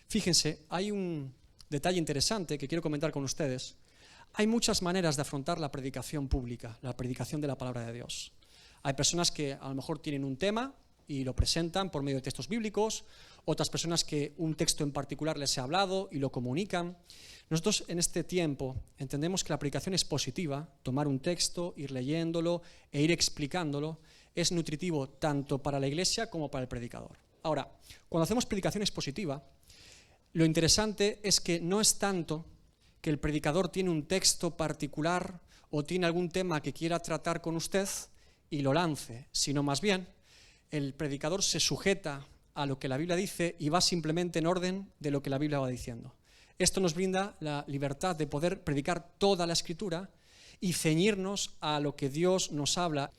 Fíjense, hay un detalle interesante que quiero comentar con ustedes. Hay muchas maneras de afrontar la predicación pública, la predicación de la palabra de Dios. Hay personas que a lo mejor tienen un tema y lo presentan por medio de textos bíblicos, otras personas que un texto en particular les ha hablado y lo comunican. Nosotros en este tiempo entendemos que la predicación es positiva, tomar un texto, ir leyéndolo e ir explicándolo, es nutritivo tanto para la iglesia como para el predicador. Ahora, cuando hacemos predicación expositiva, lo interesante es que no es tanto que el predicador tiene un texto particular o tiene algún tema que quiera tratar con usted y lo lance, sino más bien el predicador se sujeta a lo que la Biblia dice y va simplemente en orden de lo que la Biblia va diciendo. Esto nos brinda la libertad de poder predicar toda la Escritura y ceñirnos a lo que Dios nos habla.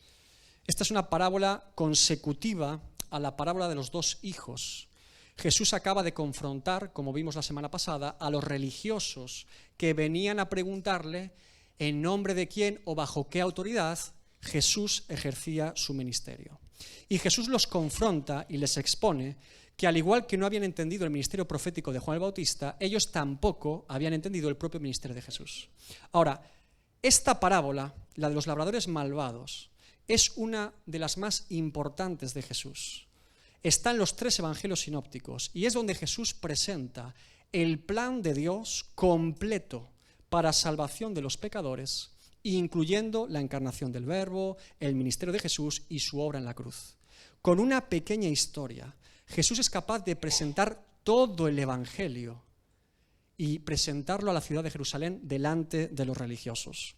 Esta es una parábola consecutiva a la parábola de los dos hijos. Jesús acaba de confrontar, como vimos la semana pasada, a los religiosos que venían a preguntarle en nombre de quién o bajo qué autoridad Jesús ejercía su ministerio. Y Jesús los confronta y les expone que al igual que no habían entendido el ministerio profético de Juan el Bautista, ellos tampoco habían entendido el propio ministerio de Jesús. Ahora, esta parábola, la de los labradores malvados, es una de las más importantes de Jesús. Está en los 3 evangelios sinópticos y es donde Jesús presenta el plan de Dios completo para salvación de los pecadores, incluyendo la encarnación del Verbo, el ministerio de Jesús y su obra en la cruz. Con una pequeña historia, Jesús es capaz de presentar todo el evangelio y presentarlo a la ciudad de Jerusalén delante de los religiosos.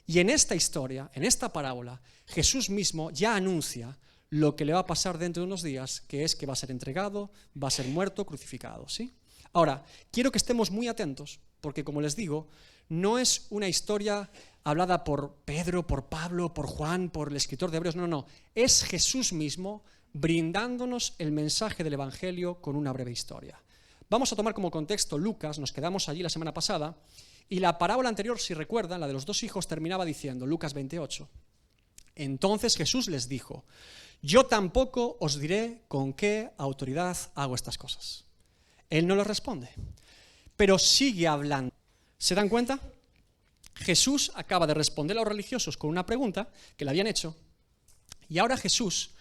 Y en esta historia, en esta parábola, Jesús mismo ya anuncia lo que le va a pasar dentro de unos días, que es que va a ser entregado, va a ser muerto, crucificado, ¿sí? Ahora, quiero que estemos muy atentos, porque como les digo, no es una historia hablada por Pedro, por Pablo, por Juan, por el escritor de Hebreos, no. Es Jesús mismo brindándonos el mensaje del Evangelio con una breve historia. Vamos a tomar como contexto Lucas, nos quedamos allí la semana pasada, y la parábola anterior, si recuerdan, la de los dos hijos, terminaba diciendo, Lucas 28, entonces Jesús les dijo, yo tampoco os diré con qué autoridad hago estas cosas. Él no les responde, pero sigue hablando. ¿Se dan cuenta? Jesús acaba de responder a los religiosos con una pregunta que le habían hecho, y ahora Jesús,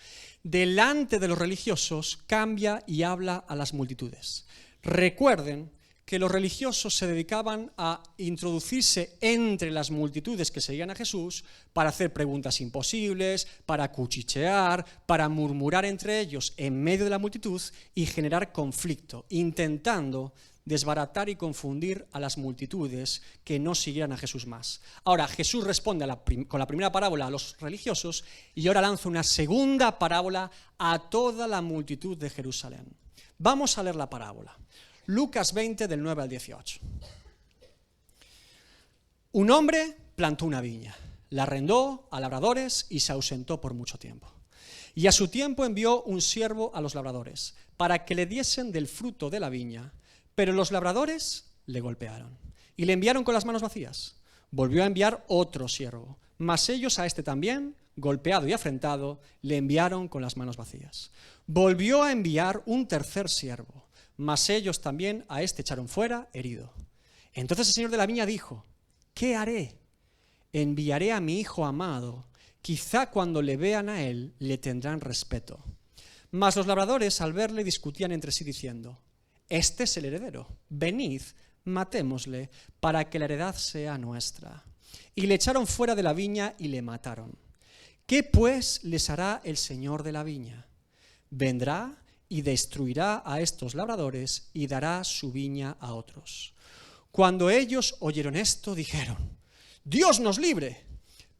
delante de los religiosos, cambia y habla a las multitudes. Recuerden que los religiosos se dedicaban a introducirse entre las multitudes que seguían a Jesús para hacer preguntas imposibles, para cuchichear, para murmurar entre ellos en medio de la multitud y generar conflicto, intentando desbaratar y confundir a las multitudes que no siguieran a Jesús más. Ahora, Jesús responde con la primera parábola a los religiosos y ahora lanza una segunda parábola a toda la multitud de Jerusalén. Vamos a leer la parábola. Lucas 20, del 9 al 18. Un hombre plantó una viña, la arrendó a labradores y se ausentó por mucho tiempo. Y a su tiempo envió un siervo a los labradores para que le diesen del fruto de la viña, pero los labradores le golpearon y le enviaron con las manos vacías. Volvió a enviar otro siervo, mas ellos a este también, golpeado y afrentado, le enviaron con las manos vacías. Volvió a enviar un tercer siervo, mas ellos también a este echaron fuera herido. Entonces el señor de la viña dijo, ¿qué haré? Enviaré a mi hijo amado, quizá cuando le vean a él le tendrán respeto. Mas los labradores al verle discutían entre sí diciendo, este es el heredero, venid, matémosle para que la heredad sea nuestra. Y le echaron fuera de la viña y le mataron. ¿Qué pues les hará el señor de la viña? Vendrá y destruirá a estos labradores y dará su viña a otros. Cuando ellos oyeron esto, dijeron, Dios nos libre.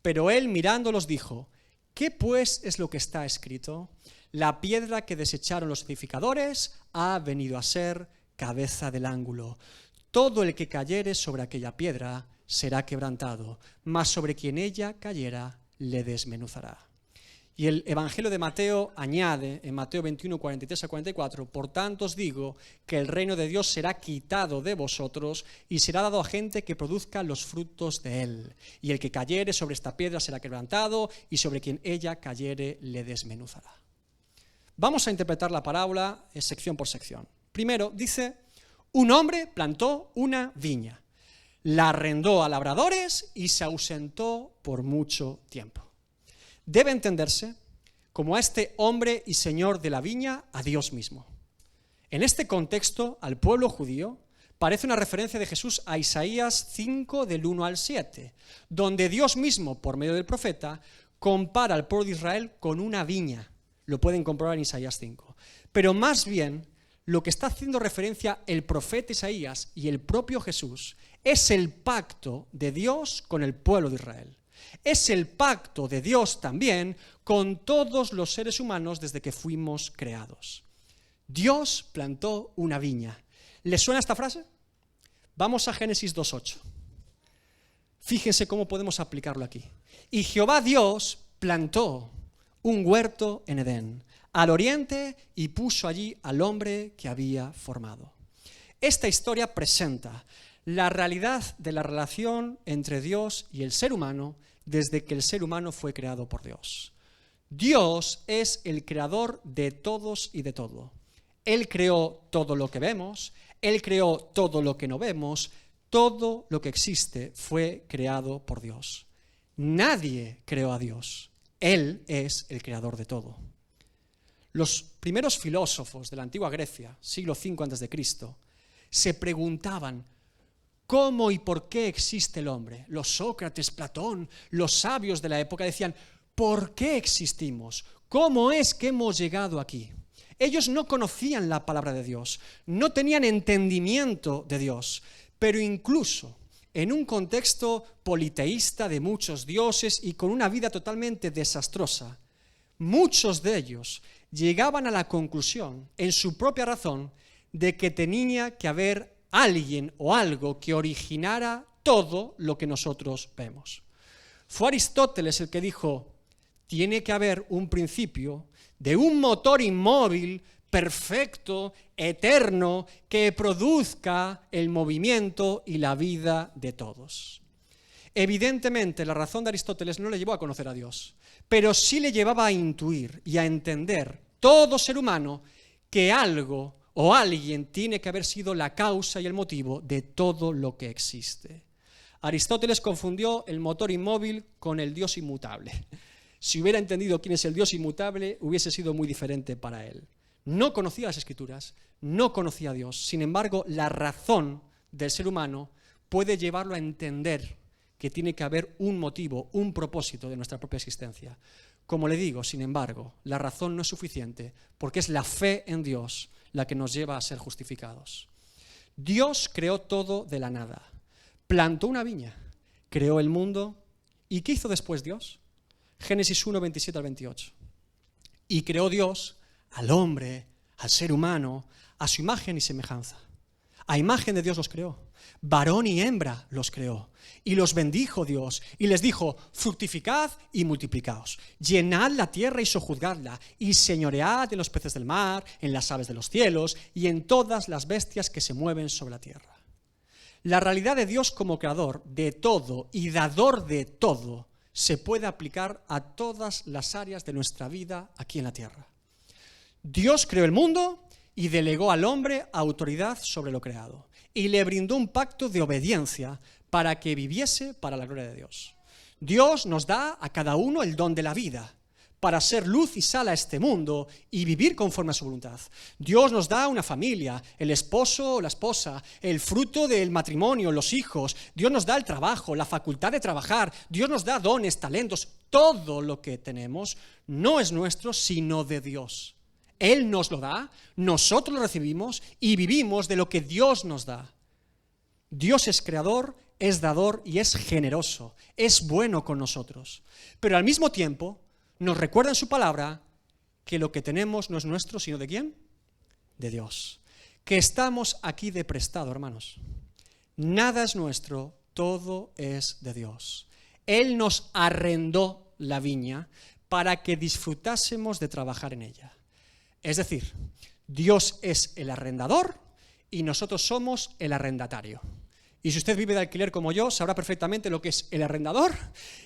Pero él mirándolos dijo, ¿qué pues es lo que está escrito? La piedra que desecharon los edificadores ha venido a ser cabeza del ángulo. Todo el que cayere sobre aquella piedra será quebrantado, mas sobre quien ella cayera le desmenuzará. Y el Evangelio de Mateo añade, en Mateo 21, 43 a 44, por tanto os digo que el reino de Dios será quitado de vosotros y será dado a gente que produzca los frutos de él. Y el que cayere sobre esta piedra será quebrantado y sobre quien ella cayere le desmenuzará. Vamos a interpretar la parábola sección por sección. Primero, dice, Un hombre plantó una viña, la arrendó a labradores y se ausentó por mucho tiempo. Debe entenderse como a este hombre y señor de la viña, a Dios mismo. En este contexto, al pueblo judío, parece una referencia de Jesús a Isaías 5, del 1 al 7, donde Dios mismo, por medio del profeta, compara al pueblo de Israel con una viña. Lo pueden comprobar en Isaías 5. Pero más bien, lo que está haciendo referencia el profeta Isaías y el propio Jesús es el pacto de Dios con el pueblo de Israel. Es el pacto de Dios también con todos los seres humanos desde que fuimos creados. Dios plantó una viña. ¿Les suena esta frase? Vamos a Génesis 2:8. Fíjense cómo podemos aplicarlo aquí. Y Jehová Dios plantó un huerto en Edén, al oriente, y puso allí al hombre que había formado. Esta historia presenta la realidad de la relación entre Dios y el ser humano desde que el ser humano fue creado por Dios. Dios es el creador de todos y de todo. Él creó todo lo que vemos, Él creó todo lo que no vemos, todo lo que existe fue creado por Dios. Nadie creó a Dios, Él es el creador de todo. Los primeros filósofos de la antigua Grecia, siglo V a.C., se preguntaban ¿cómo y por qué existe el hombre? Los Sócrates, Platón, los sabios de la época decían ¿por qué existimos? ¿Cómo es que hemos llegado aquí? Ellos no conocían la palabra de Dios, no tenían entendimiento de Dios, pero incluso en un contexto politeísta de muchos dioses y con una vida totalmente desastrosa, muchos de ellos llegaban a la conclusión, en su propia razón, de que tenía que haber alguien o algo que originara todo lo que nosotros vemos. Fue Aristóteles el que dijo, tiene que haber un principio de un motor inmóvil, perfecto, eterno, que produzca el movimiento y la vida de todos. Evidentemente, la razón de Aristóteles no le llevó a conocer a Dios, pero sí le llevaba a intuir y a entender todo ser humano que algo o alguien tiene que haber sido la causa y el motivo de todo lo que existe. Aristóteles confundió el motor inmóvil con el Dios inmutable. Si hubiera entendido quién es el Dios inmutable, hubiese sido muy diferente para él. No conocía las Escrituras, no conocía a Dios. Sin embargo, la razón del ser humano puede llevarlo a entender que tiene que haber un motivo, un propósito de nuestra propia existencia. Como le digo, sin embargo, la razón no es suficiente porque es la fe en Dios la que nos lleva a ser justificados. Dios creó todo de la nada. Plantó una viña, creó el mundo. ¿Y qué hizo después Dios? Génesis 1, 27 al 28. Y creó Dios al hombre, al ser humano, a su imagen y semejanza. A imagen de Dios los creó. Varón y hembra los creó. Y los bendijo Dios y les dijo, fructificad y multiplicaos. Llenad la tierra y sojuzgadla. Y señoread en los peces del mar, en las aves de los cielos y en todas las bestias que se mueven sobre la tierra. La realidad de Dios como creador de todo y dador de todo se puede aplicar a todas las áreas de nuestra vida aquí en la tierra. Dios creó el mundo y delegó al hombre autoridad sobre lo creado y le brindó un pacto de obediencia para que viviese para la gloria de Dios. Dios nos da a cada uno el don de la vida para ser luz y sal a este mundo y vivir conforme a su voluntad. Dios nos da una familia, el esposo o la esposa, el fruto del matrimonio, los hijos. Dios nos da el trabajo, la facultad de trabajar. Dios nos da dones, talentos. Todo lo que tenemos no es nuestro, sino de Dios. Él nos lo da, nosotros lo recibimos y vivimos de lo que Dios nos da. Dios es creador, es dador y es generoso, es bueno con nosotros. Pero al mismo tiempo nos recuerda en su palabra que lo que tenemos no es nuestro, sino ¿de quién? De Dios. Que estamos aquí de prestado, hermanos. Nada es nuestro, todo es de Dios. Él nos arrendó la viña para que disfrutásemos de trabajar en ella. Es decir, Dios es el arrendador y nosotros somos el arrendatario. Y si usted vive de alquiler como yo, sabrá perfectamente lo que es el arrendador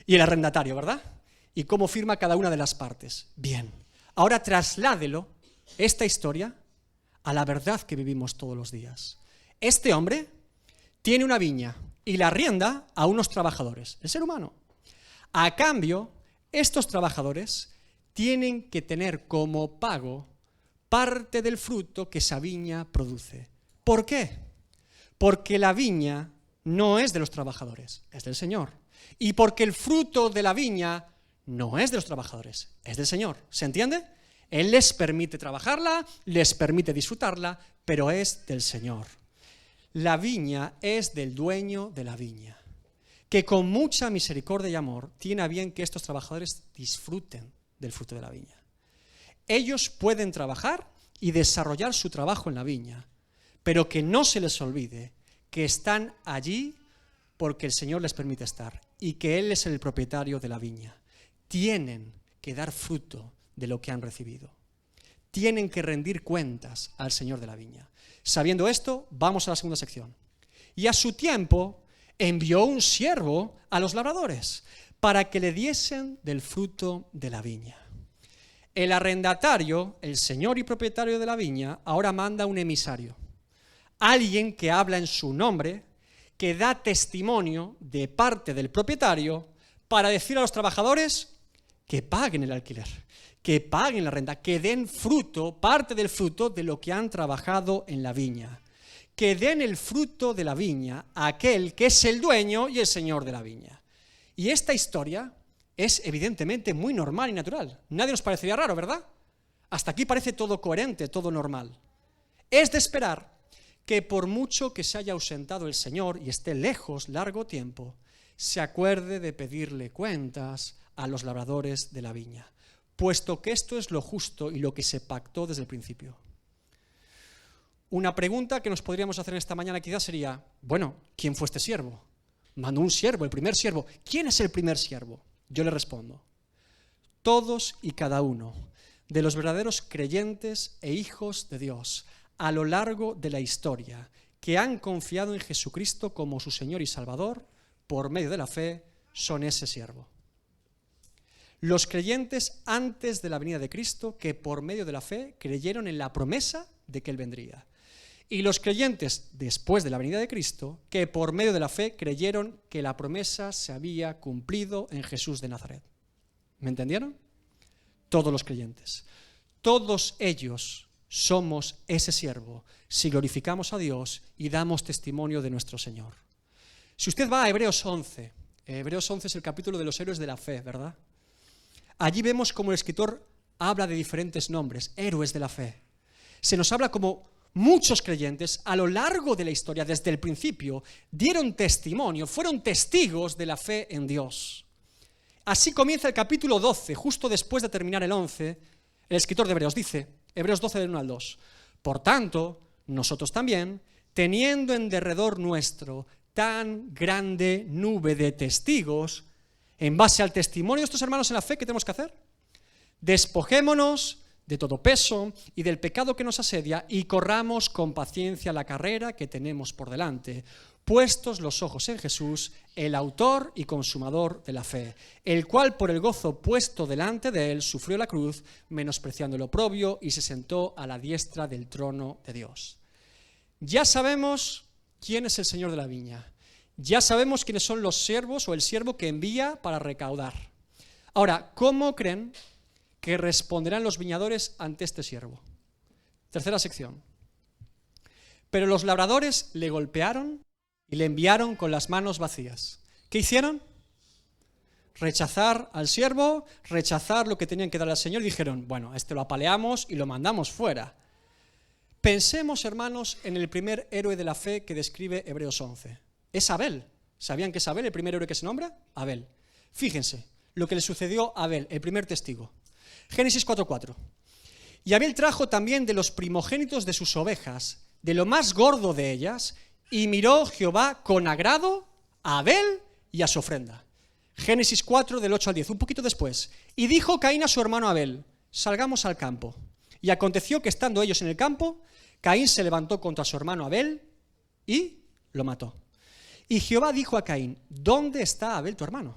y el arrendatario, ¿verdad? Y cómo firma cada una de las partes. Bien, ahora trasládelo, esta historia, a la verdad que vivimos todos los días. Este hombre tiene una viña y la arrienda a unos trabajadores, el ser humano. A cambio, estos trabajadores tienen que tener como pago parte del fruto que esa viña produce. ¿Por qué? Porque la viña no es de los trabajadores, es del Señor. Y porque el fruto de la viña no es de los trabajadores, es del Señor. ¿Se entiende? Él les permite trabajarla, les permite disfrutarla, pero es del Señor. La viña es del dueño de la viña, que con mucha misericordia y amor tiene a bien que estos trabajadores disfruten del fruto de la viña. Ellos pueden trabajar y desarrollar su trabajo en la viña, pero que no se les olvide que están allí porque el Señor les permite estar y que Él es el propietario de la viña. Tienen que dar fruto de lo que han recibido. Tienen que rendir cuentas al Señor de la viña. Sabiendo esto, vamos a la segunda sección. Y a su tiempo envió un siervo a los labradores para que le diesen del fruto de la viña. El arrendatario, el señor y propietario de la viña, ahora manda un emisario, alguien que habla en su nombre, que da testimonio de parte del propietario para decir a los trabajadores que paguen el alquiler, que paguen la renta, que den fruto, parte del fruto de lo que han trabajado en la viña, que den el fruto de la viña a aquel que es el dueño y el señor de la viña. Y esta historia es evidentemente muy normal y natural. Nadie nos parecería raro, ¿verdad? Hasta aquí parece todo coherente, todo normal. Es de esperar que por mucho que se haya ausentado el Señor y esté lejos largo tiempo, se acuerde de pedirle cuentas a los labradores de la viña, puesto que esto es lo justo y lo que se pactó desde el principio. Una pregunta que nos podríamos hacer esta mañana quizás sería, bueno, ¿quién fue este siervo? Mandó un siervo, el primer siervo. ¿Quién es el primer siervo? Yo le respondo, todos y cada uno de los verdaderos creyentes e hijos de Dios a lo largo de la historia que han confiado en Jesucristo como su Señor y Salvador por medio de la fe son ese siervo. Los creyentes antes de la venida de Cristo que por medio de la fe creyeron en la promesa de que Él vendría. Y los creyentes después de la venida de Cristo que por medio de la fe creyeron que la promesa se había cumplido en Jesús de Nazaret. ¿Me entendieron? Todos los creyentes. Todos ellos somos ese siervo si glorificamos a Dios y damos testimonio de nuestro Señor. Si usted va a Hebreos 11, Hebreos 11 es el capítulo de los héroes de la fe, ¿verdad? Allí vemos cómo el escritor habla de diferentes nombres, héroes de la fe. Se nos habla como muchos creyentes a lo largo de la historia, desde el principio, dieron testimonio, fueron testigos de la fe en Dios. Así comienza el capítulo 12, justo después de terminar el 11, el escritor de Hebreos dice, Hebreos 12 del 1 al 2, por tanto, nosotros también, teniendo en derredor nuestro tan grande nube de testigos, en base al testimonio de estos hermanos en la fe, ¿qué tenemos que hacer? Despojémonos de todo peso y del pecado que nos asedia y corramos con paciencia la carrera que tenemos por delante, puestos los ojos en Jesús, el autor y consumador de la fe, el cual por el gozo puesto delante de él sufrió la cruz, menospreciando el oprobio y se sentó a la diestra del trono de Dios. Ya sabemos quién es el Señor de la viña, ya sabemos quiénes son los siervos o el siervo que envía para recaudar. Ahora, ¿cómo creen que responderán los viñadores ante este siervo? Tercera sección. Pero los labradores le golpearon y le enviaron con las manos vacías. ¿Qué hicieron? Rechazar al siervo, rechazar lo que tenían que dar al Señor y dijeron, bueno, este lo apaleamos y lo mandamos fuera. Pensemos, hermanos, en el primer héroe de la fe que describe Hebreos 11. Es Abel. ¿Sabían que es Abel el primer héroe que se nombra? Abel. Fíjense lo que le sucedió a Abel, el primer testigo. Génesis 4:4. Y Abel trajo también de los primogénitos de sus ovejas, de lo más gordo de ellas, y miró Jehová con agrado a Abel y a su ofrenda. Génesis 4, del 8 al 10, un poquito después. Y dijo Caín a su hermano Abel, salgamos al campo. Y aconteció que estando ellos en el campo, Caín se levantó contra su hermano Abel y lo mató. Y Jehová dijo a Caín, ¿dónde está Abel tu hermano?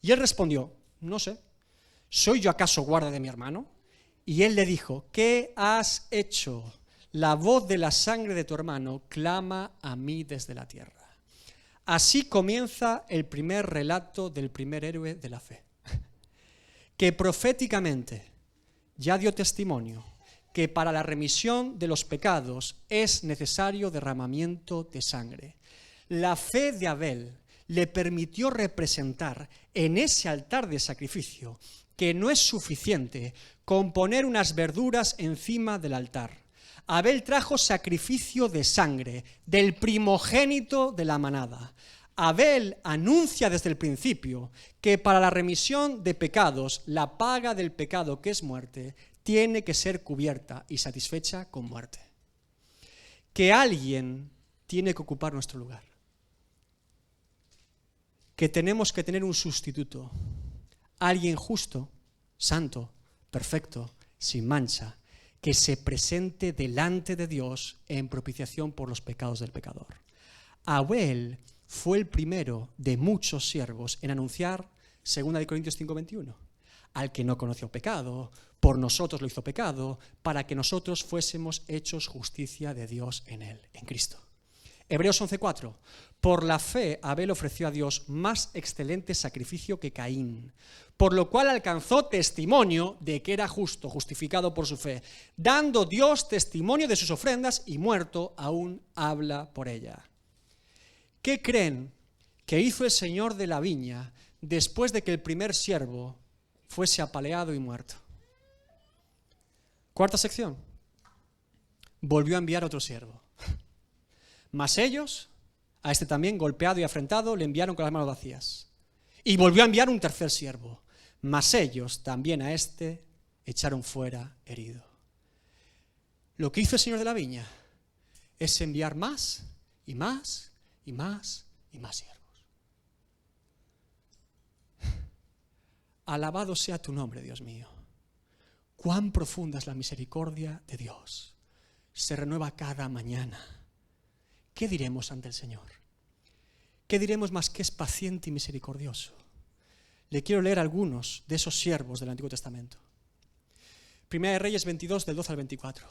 Y él respondió, no sé. ¿Soy yo acaso guarda de mi hermano? Y él le dijo, ¿qué has hecho? la voz de la sangre de tu hermano clama a mí desde la tierra. Así comienza el primer relato del primer héroe de la fe, que proféticamente ya dio testimonio que para la remisión de los pecados es necesario derramamiento de sangre. La fe de Abel le permitió representar en ese altar de sacrificio que no es suficiente con poner unas verduras encima del altar. Abel trajo sacrificio de sangre, del primogénito de la manada. Abel anuncia desde el principio que para la remisión de pecados, la paga del pecado, que es muerte, tiene que ser cubierta y satisfecha con muerte. Que alguien tiene que ocupar nuestro lugar. Que tenemos que tener un sustituto. Alguien justo, santo, perfecto, sin mancha, que se presente delante de Dios en propiciación por los pecados del pecador. Abel fue el primero de muchos siervos en anunciar 2 Corintios 5:21. Al que no conoció pecado, por nosotros lo hizo pecado, para que nosotros fuésemos hechos justicia de Dios en él, en Cristo. Hebreos 11:4. Por la fe Abel ofreció a Dios más excelente sacrificio que Caín, por lo cual alcanzó testimonio de que era justo, justificado por su fe, dando Dios testimonio de sus ofrendas y muerto aún habla por ella. ¿Qué creen que hizo el Señor de la viña después de que el primer siervo fuese apaleado y muerto? Cuarta sección. Volvió a enviar otro siervo. Mas ellos, a este también golpeado y afrentado, le enviaron con las manos vacías. Y volvió a enviar un tercer siervo. Mas ellos también a este echaron fuera herido. Lo que hizo el Señor de la viña es enviar más y más y más y más siervos. Alabado sea tu nombre, Dios mío. Cuán profunda es la misericordia de Dios. Se renueva cada mañana. ¿Qué diremos ante el Señor? ¿Qué diremos más que es paciente y misericordioso? Le quiero leer algunos de esos siervos del Antiguo Testamento. Primera de Reyes 22, del 12 al 24.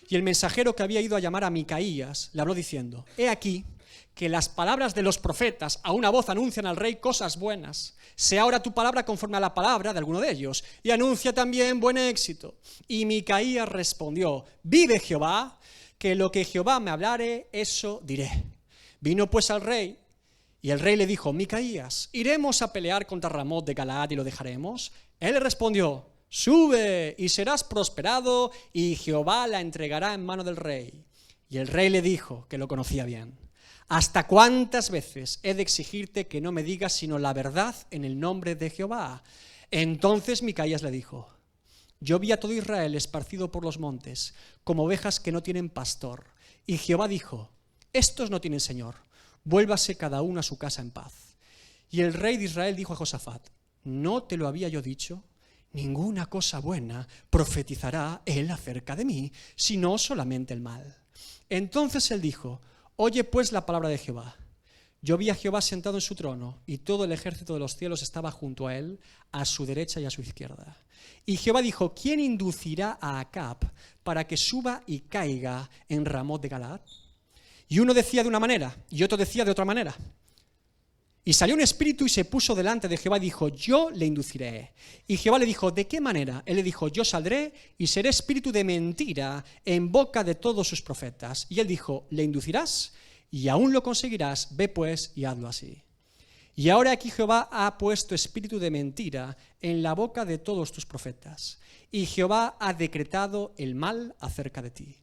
Y el mensajero que había ido a llamar a Micaías le habló diciendo: he aquí que las palabras de los profetas a una voz anuncian al rey cosas buenas. Sea ahora tu palabra conforme a la palabra de alguno de ellos, y anuncia también buen éxito. Y Micaías respondió: vive Jehová, que lo que Jehová me hablare, eso diré. Vino pues al rey, y el rey le dijo: Micaías, ¿iremos a pelear contra Ramot de Galaad y lo dejaremos? Él le respondió: sube y serás prosperado, y Jehová la entregará en mano del rey. Y el rey le dijo, que lo conocía bien: ¿hasta cuántas veces he de exigirte que no me digas sino la verdad en el nombre de Jehová? Entonces Micaías le dijo: yo vi a todo Israel esparcido por los montes, como ovejas que no tienen pastor. Y Jehová dijo: estos no tienen señor, vuélvase cada uno a su casa en paz. Y el rey de Israel dijo a Josafat: ¿no te lo había yo dicho? Ninguna cosa buena profetizará él acerca de mí, sino solamente el mal. Entonces él dijo: oye pues la palabra de Jehová. Yo vi a Jehová sentado en su trono, y todo el ejército de los cielos estaba junto a él, a su derecha y a su izquierda. Y Jehová dijo: ¿quién inducirá a Acab para que suba y caiga en Ramot de Galaad? Y uno decía de una manera, y otro decía de otra manera. Y salió un espíritu y se puso delante de Jehová y dijo: yo le induciré. Y Jehová le dijo: ¿de qué manera? Él le dijo: yo saldré y seré espíritu de mentira en boca de todos sus profetas. Y él dijo: ¿le inducirás? Y aún lo conseguirás, ve pues y hazlo así. Y ahora aquí Jehová ha puesto espíritu de mentira en la boca de todos tus profetas, y Jehová ha decretado el mal acerca de ti.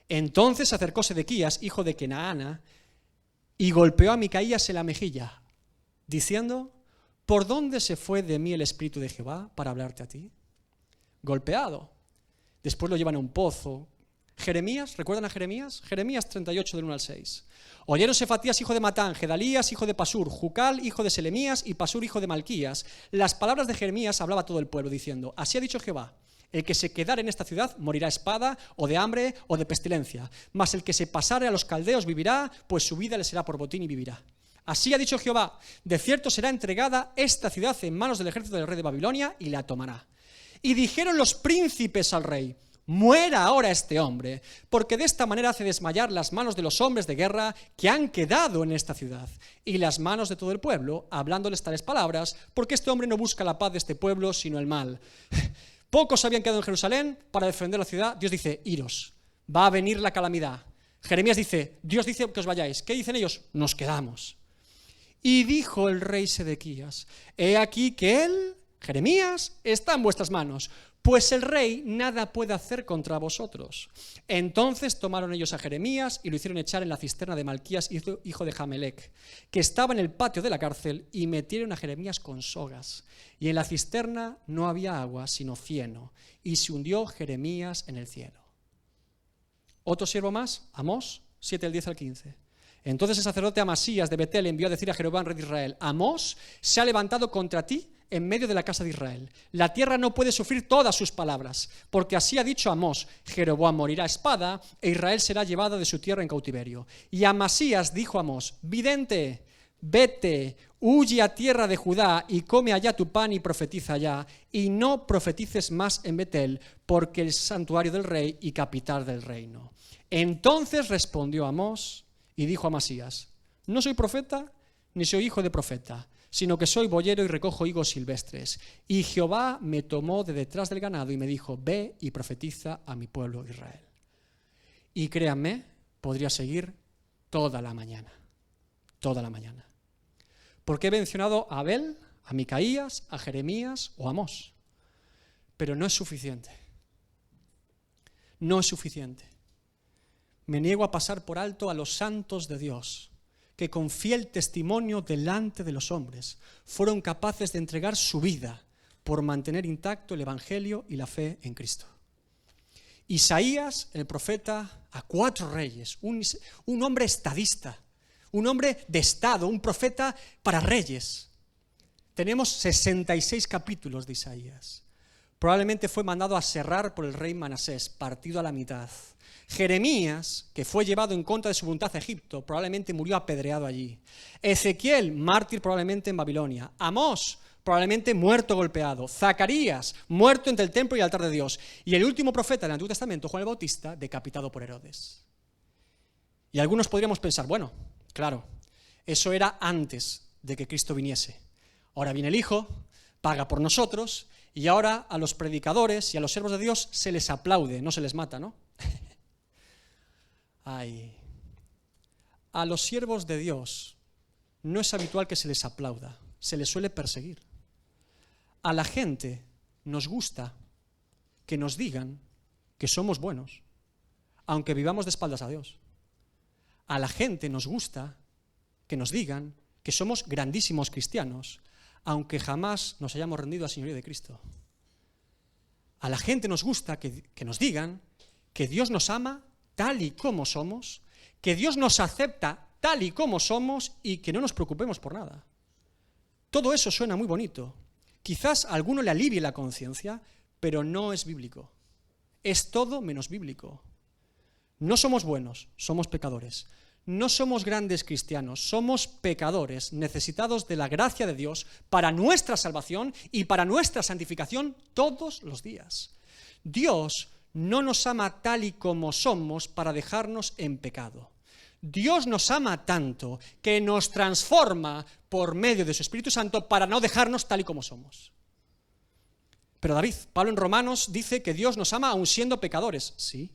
Entonces acercó Sedequías, hijo de Kenaana, y golpeó a Micaías en la mejilla, diciendo: ¿por dónde se fue de mí el espíritu de Jehová para hablarte a ti? Golpeado. Después lo llevan a un pozo. Jeremías, ¿recuerdan a Jeremías? Jeremías 38, del 1 al 6. Oyeron Sefatías, hijo de Matán, Gedalías, hijo de Pasur, Jucal, hijo de Selemías, y Pasur, hijo de Malquías. Las palabras de Jeremías hablaba a todo el pueblo, diciendo: así ha dicho Jehová: el que se quedare en esta ciudad morirá a espada, o de hambre, o de pestilencia. Mas el que se pasare a los caldeos vivirá, pues su vida le será por botín y vivirá. Así ha dicho Jehová: de cierto será entregada esta ciudad en manos del ejército del rey de Babilonia, y la tomará. Y dijeron los príncipes al rey: muera ahora este hombre, porque de esta manera hace desmayar las manos de los hombres de guerra que han quedado en esta ciudad, y las manos de todo el pueblo, hablándoles tales palabras, porque este hombre no busca la paz de este pueblo, sino el mal. Pocos habían quedado en Jerusalén para defender la ciudad. Dios dice, iros, va a venir la calamidad. Jeremías dice, Dios dice que os vayáis. ¿Qué dicen ellos? Nos quedamos. Y dijo el rey Sedequías, he aquí que él, Jeremías, está en vuestras manos, pues el rey nada puede hacer contra vosotros. Entonces tomaron ellos a Jeremías y lo hicieron echar en la cisterna de Malquías, hijo de Jamelec, que estaba en el patio de la cárcel, y metieron a Jeremías con sogas. Y en la cisterna no había agua, sino cieno, y se hundió Jeremías en el cielo. Otro siervo más, Amós, 7 del 10 al 15. Entonces el sacerdote Amasías de Betel envió a decir a Jeroboam, rey de Israel, Amós se ha levantado contra ti en medio de la casa de Israel. La tierra no puede sufrir todas sus palabras, porque así ha dicho Amós, Jeroboam morirá a espada, e Israel será llevada de su tierra en cautiverio. Y Amasías dijo a Amós, vidente, vete, huye a tierra de Judá y come allá tu pan y profetiza allá, y no profetices más en Betel, porque el santuario del rey y capital del reino. Entonces respondió Amós y dijo a Amasías, no soy profeta ni soy hijo de profeta, sino que soy boyero y recojo higos silvestres. Y Jehová me tomó de detrás del ganado y me dijo, ve y profetiza a mi pueblo Israel. Y créanme, podría seguir toda la mañana. Toda la mañana. Porque he mencionado a Abel, a Micaías, a Jeremías o a Amós. Pero no es suficiente. No es suficiente. Me niego a pasar por alto a los santos de Dios, que con fiel testimonio delante de los hombres fueron capaces de entregar su vida por mantener intacto el Evangelio y la fe en Cristo. Isaías, el profeta, a 4 reyes, un hombre estadista, un hombre de Estado, un profeta para reyes. Tenemos 66 capítulos de Isaías. Probablemente fue mandado a serrar por el rey Manasés, partido a la mitad. Jeremías, que fue llevado en contra de su voluntad a Egipto, probablemente murió apedreado allí. Ezequiel, mártir probablemente en Babilonia. Amós, probablemente muerto golpeado. Zacarías, muerto entre el templo y el altar de Dios. Y el último profeta del Antiguo Testamento, Juan el Bautista, decapitado por Herodes. Y algunos podríamos pensar, bueno, claro, eso era antes de que Cristo viniese. Ahora viene el Hijo, paga por nosotros, y ahora a los predicadores y a los siervos de Dios se les aplaude, no se les mata, ¿no? Ay. A los siervos de Dios no es habitual que se les aplauda, se les suele perseguir. A la gente nos gusta que nos digan que somos buenos, aunque vivamos de espaldas a Dios. A la gente nos gusta que nos digan que somos grandísimos cristianos, aunque jamás nos hayamos rendido al señorío de Cristo. A la gente nos gusta que nos digan que Dios nos ama tal y como somos, que Dios nos acepta tal y como somos y que no nos preocupemos por nada. Todo eso suena muy bonito. Quizás a alguno le alivie la conciencia, pero no es bíblico. Es todo menos bíblico. No somos buenos, somos pecadores. No somos grandes cristianos, somos pecadores necesitados de la gracia de Dios para nuestra salvación y para nuestra santificación todos los días. Dios no nos ama tal y como somos para dejarnos en pecado. Dios nos ama tanto que nos transforma por medio de su Espíritu Santo para no dejarnos tal y como somos. Pero Pablo en Romanos dice que Dios nos ama aun siendo pecadores. Sí,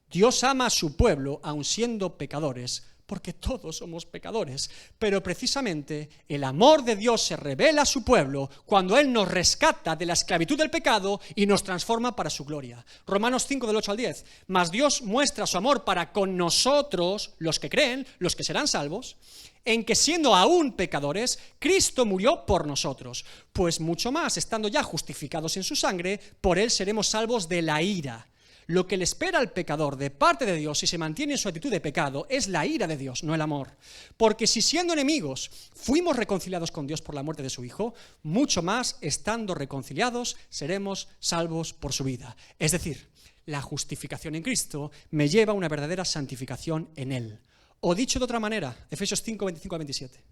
Dios ama a su pueblo aun siendo pecadores, porque todos somos pecadores. Pero precisamente el amor de Dios se revela a su pueblo cuando Él nos rescata de la esclavitud del pecado y nos transforma para su gloria. Romanos 5 del 8 al 10. Mas Dios muestra su amor para con nosotros, los que creen, los que serán salvos, en que siendo aún pecadores, Cristo murió por nosotros. Pues mucho más, estando ya justificados en su sangre, por Él seremos salvos de la ira. Lo que le espera al pecador de parte de Dios si se mantiene en su actitud de pecado es la ira de Dios, no el amor. Porque si siendo enemigos fuimos reconciliados con Dios por la muerte de su Hijo, mucho más estando reconciliados seremos salvos por su vida. Es decir, la justificación en Cristo me lleva a una verdadera santificación en Él. O dicho de otra manera, Efesios 5, 25 a 27.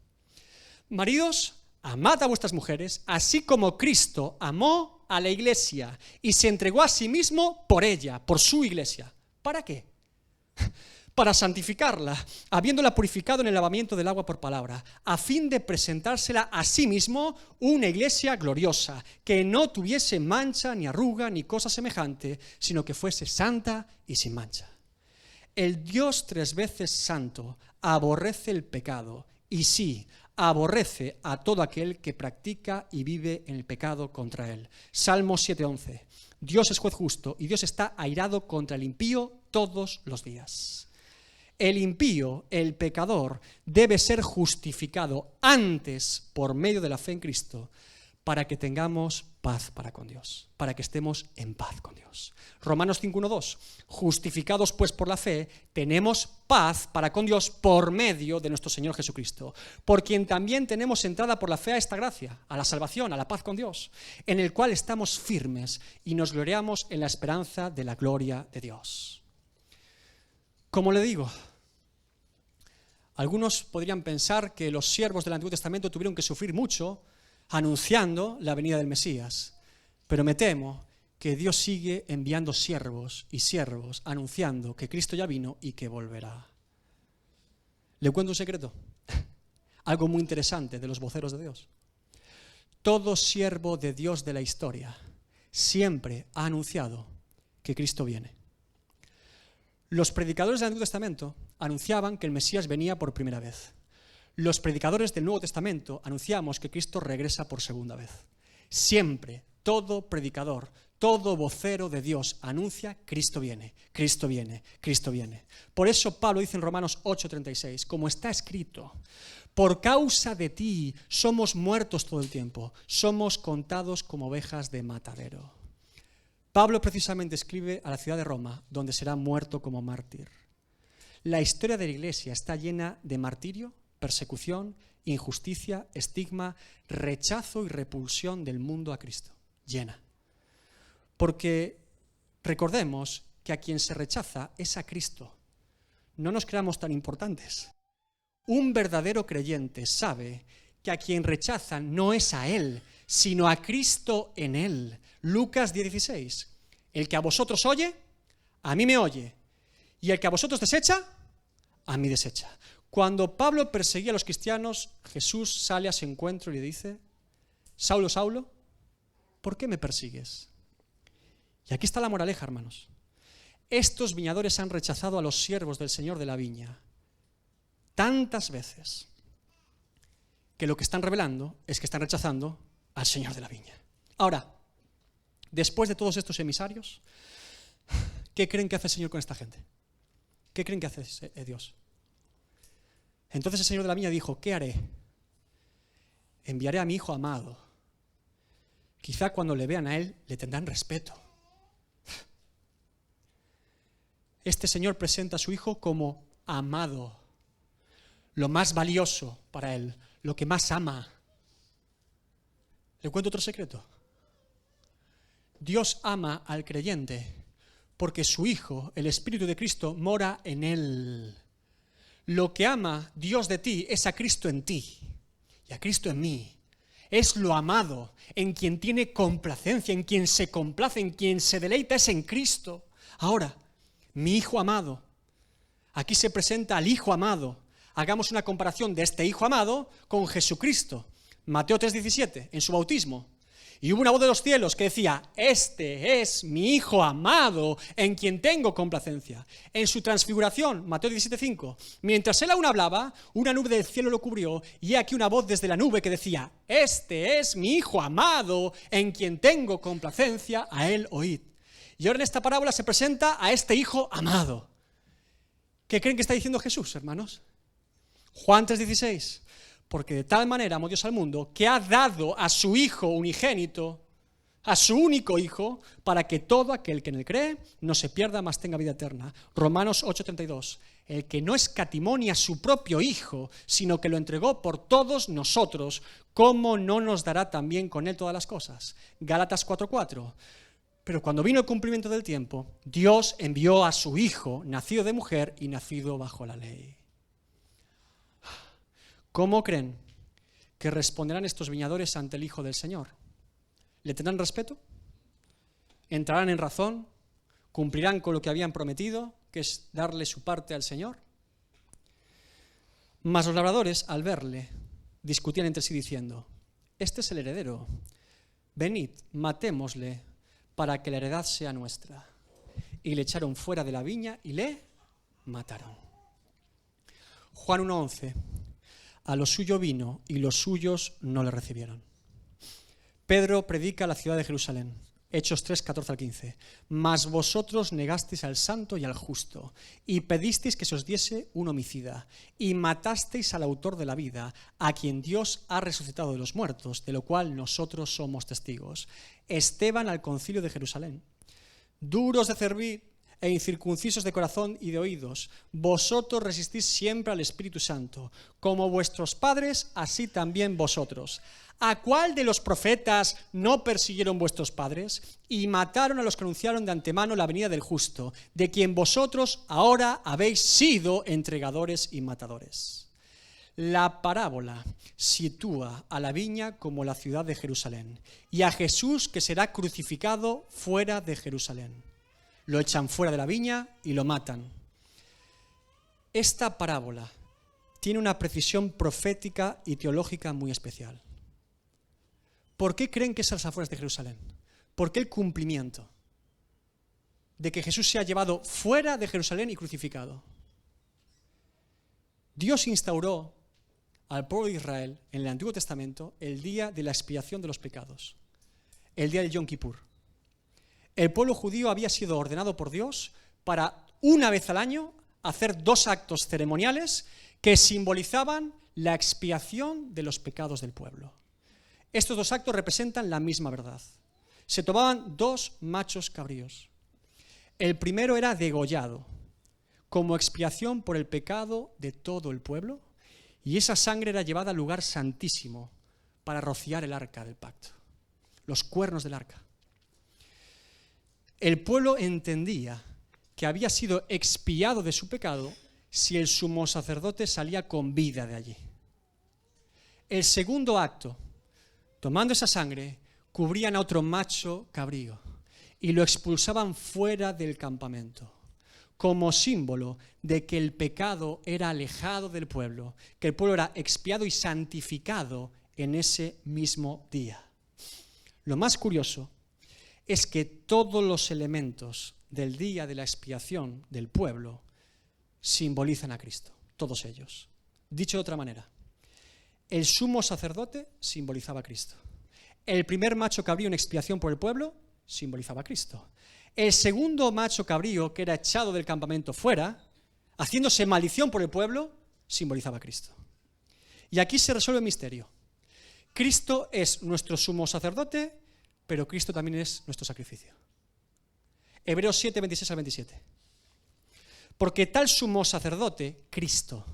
Maridos, amad a vuestras mujeres, así como Cristo amó a la iglesia y se entregó a sí mismo por ella, por su iglesia. ¿Para qué? Para santificarla, habiéndola purificado en el lavamiento del agua por palabra, a fin de presentársela a sí mismo una iglesia gloriosa, que no tuviese mancha, ni arruga, ni cosa semejante, sino que fuese santa y sin mancha. El Dios 3 veces santo aborrece el pecado, y sí, aborrece a todo aquel que practica y vive en el pecado contra él. Salmo 7:11. Dios es juez justo, y Dios está airado contra el impío todos los días. El impío, el pecador, debe ser justificado antes por medio de la fe en Cristo para que tengamos paz para con Dios, para que estemos en paz con Dios. Romanos 5:1-2. Justificados pues por la fe, tenemos paz para con Dios por medio de nuestro Señor Jesucristo, por quien también tenemos entrada por la fe a esta gracia, a la salvación, a la paz con Dios, en el cual estamos firmes y nos gloriamos en la esperanza de la gloria de Dios. Como le digo, algunos podrían pensar que los siervos del Antiguo Testamento tuvieron que sufrir mucho anunciando la venida del Mesías, pero me temo que Dios sigue enviando siervos y siervos anunciando que Cristo ya vino y que volverá. ¿Le cuento un secreto? Algo muy interesante de los voceros de Dios. Todo siervo de Dios de la historia siempre ha anunciado que Cristo viene. Los predicadores del Antiguo Testamento anunciaban que el Mesías venía por primera vez. Los predicadores del Nuevo Testamento anunciamos que Cristo regresa por segunda vez. Siempre, todo predicador, todo vocero de Dios anuncia: Cristo viene, Cristo viene, Cristo viene. Por eso Pablo dice en Romanos 8:36, como está escrito: por causa de ti somos muertos todo el tiempo, somos contados como ovejas de matadero. Pablo precisamente escribe a la ciudad de Roma, donde será muerto como mártir. La historia de la iglesia está llena de martirio, persecución, injusticia, estigma, rechazo y repulsión del mundo a Cristo. Llena. Porque recordemos que a quien se rechaza es a Cristo. No nos creamos tan importantes. Un verdadero creyente sabe que a quien rechazan no es a él, sino a Cristo en él. Lucas 10:16. El que a vosotros oye, a mí me oye. Y el que a vosotros desecha, a mí desecha. Cuando Pablo perseguía a los cristianos, Jesús sale a su encuentro y le dice: Saulo, Saulo, ¿por qué me persigues? Y aquí está la moraleja, hermanos. Estos viñadores han rechazado a los siervos del Señor de la viña tantas veces que lo que están revelando es que están rechazando al Señor de la viña. Ahora, después de todos estos emisarios, ¿qué creen que hace el Señor con esta gente? ¿Qué creen que hace Dios? Entonces el Señor de la viña dijo: ¿qué haré? Enviaré a mi hijo amado. Quizá cuando le vean a él le tendrán respeto. Este Señor presenta a su hijo como amado, lo más valioso para él, lo que más ama. ¿Le cuento otro secreto? Dios ama al creyente porque su Hijo, el Espíritu de Cristo, mora en él. Lo que ama Dios de ti es a Cristo en ti y a Cristo en mí. Es lo amado, en quien tiene complacencia, en quien se complace, en quien se deleita, es en Cristo. Ahora, mi Hijo amado, aquí se presenta al Hijo amado. Hagamos una comparación de este Hijo amado con Jesucristo. Mateo 3:17, en su bautismo. Y hubo una voz de los cielos que decía: este es mi Hijo amado, en quien tengo complacencia. En su transfiguración, Mateo 17:5, mientras él aún hablaba, una nube del cielo lo cubrió, y aquí una voz desde la nube que decía: este es mi Hijo amado, en quien tengo complacencia, a él oíd. Y ahora en esta parábola se presenta a este Hijo amado. ¿Qué creen que está diciendo Jesús, hermanos? Juan 3:16. Porque de tal manera amó Dios al mundo que ha dado a su Hijo unigénito, a su único Hijo, para que todo aquel que en él cree no se pierda, mas tenga vida eterna. Romanos 8:32. El que no escatimó ni a su propio Hijo, sino que lo entregó por todos nosotros, ¿cómo no nos dará también con él todas las cosas? Gálatas 4:4. Pero cuando vino el cumplimiento del tiempo, Dios envió a su Hijo, nacido de mujer y nacido bajo la ley. ¿Cómo creen que responderán estos viñadores ante el Hijo del Señor? ¿Le tendrán respeto? entrarán en razón, cumplirán con lo que habían prometido, que es darle su parte al Señor. Mas los labradores, al verle, discutían entre sí diciendo: este es el heredero, venid, matémosle para que la heredad sea nuestra. Y le echaron fuera de la viña y le mataron. Juan 1:11. A lo suyo vino y los suyos no le recibieron. Pedro predica a la ciudad de Jerusalén. Hechos 3, 14 al 15. Mas vosotros negasteis al santo y al justo, y pedisteis que se os diese un homicida, y matasteis al autor de la vida, a quien Dios ha resucitado de los muertos, de lo cual nosotros somos testigos. Esteban al concilio de Jerusalén. Duros de cerviz e incircuncisos de corazón y de oídos, vosotros resistís siempre al Espíritu Santo, como vuestros padres, así también vosotros. ¿A cuál de los profetas no persiguieron vuestros padres y mataron a los que anunciaron de antemano la venida del justo, de quien vosotros ahora habéis sido entregadores y matadores? La parábola sitúa a la viña como la ciudad de Jerusalén y a Jesús, que será crucificado fuera de Jerusalén. Lo echan fuera de la viña y lo matan. Esta parábola tiene una precisión profética y teológica muy especial. ¿Por qué creen que es a las afueras de Jerusalén? ¿Por qué el cumplimiento de que Jesús sea llevado fuera de Jerusalén y crucificado? Dios instauró al pueblo de Israel en el Antiguo Testamento el día de la expiación de los pecados, el día del Yom Kippur. El pueblo judío había sido ordenado por Dios para una vez al año hacer 2 actos ceremoniales que simbolizaban la expiación de los pecados del pueblo. Estos 2 actos representan la misma verdad. Se tomaban 2 machos cabríos. El primero era degollado como expiación por el pecado de todo el pueblo, y esa sangre era llevada al lugar santísimo para rociar el arca del pacto, los cuernos del arca. El pueblo entendía que había sido expiado de su pecado si el sumo sacerdote salía con vida de allí. El segundo acto, tomando esa sangre, cubrían a otro macho cabrío y lo expulsaban fuera del campamento, como símbolo de que el pecado era alejado del pueblo, que el pueblo era expiado y santificado en ese mismo día. Lo más curioso es que todos los elementos del día de la expiación del pueblo simbolizan a Cristo, todos ellos. Dicho de otra manera, el sumo sacerdote simbolizaba a Cristo. El primer macho cabrío en expiación por el pueblo simbolizaba a Cristo. El segundo macho cabrío, que era echado del campamento fuera, haciéndose maldición por el pueblo, simbolizaba a Cristo. Y aquí se resuelve el misterio. Cristo es nuestro sumo sacerdote, pero Cristo también es nuestro sacrificio. Hebreos 7, 26 al 27. Porque tal sumo sacerdote, Cristo,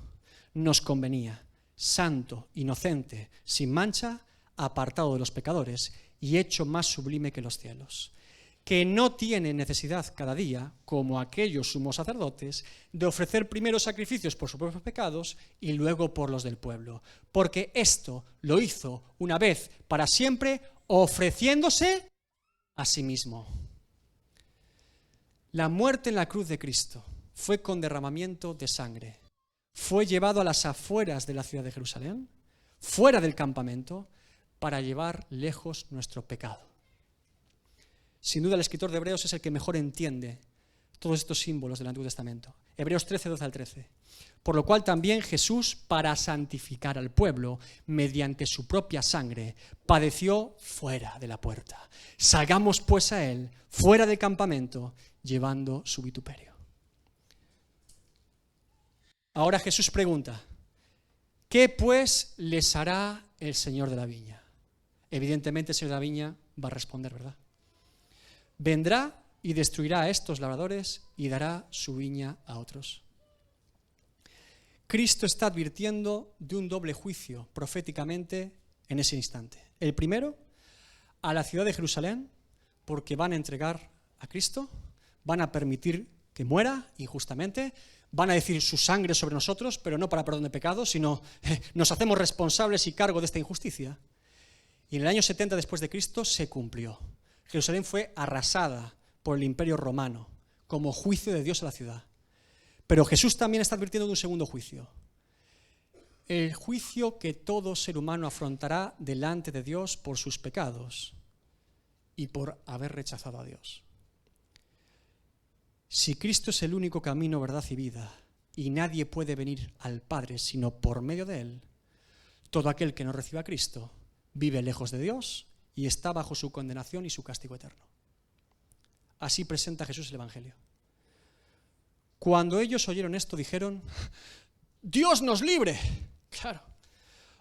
nos convenía, santo, inocente, sin mancha, apartado de los pecadores y hecho más sublime que los cielos, que no tiene necesidad cada día, como aquellos sumos sacerdotes, de ofrecer primero sacrificios por sus propios pecados y luego por los del pueblo, porque esto lo hizo una vez para siempre, ofreciéndose a sí mismo. La muerte en la cruz de Cristo fue con derramamiento de sangre. Fue llevado a las afueras de la ciudad de Jerusalén, fuera del campamento, para llevar lejos nuestro pecado. Sin duda el escritor de Hebreos es el que mejor entiende todos estos símbolos del Antiguo Testamento. Hebreos 13, 12 al 13. Por lo cual también Jesús, para santificar al pueblo, mediante su propia sangre, padeció fuera de la puerta. Salgamos pues a él, fuera del campamento, llevando su vituperio. Ahora Jesús pregunta: ¿qué pues les hará el Señor de la viña? Evidentemente el Señor de la viña va a responder, ¿verdad? Vendrá y destruirá a estos labradores y dará su viña a otros. Cristo está advirtiendo de un doble juicio proféticamente en ese instante. El primero, a la ciudad de Jerusalén, porque van a entregar a Cristo, van a permitir que muera injustamente, van a decir su sangre sobre nosotros, pero no para perdón de pecados, sino nos hacemos responsables y cargo de esta injusticia. Y en el año 70 después de Cristo se cumplió. Jerusalén fue arrasada por el Imperio Romano como juicio de Dios a la ciudad. Pero Jesús también está advirtiendo de un segundo juicio. El juicio que todo ser humano afrontará delante de Dios por sus pecados y por haber rechazado a Dios. Si Cristo es el único camino, verdad y vida, y nadie puede venir al Padre sino por medio de Él, todo aquel que no reciba a Cristo vive lejos de Dios y está bajo su condenación y su castigo eterno. Así presenta Jesús el Evangelio. Cuando ellos oyeron esto, dijeron: ¡Dios nos libre! Claro.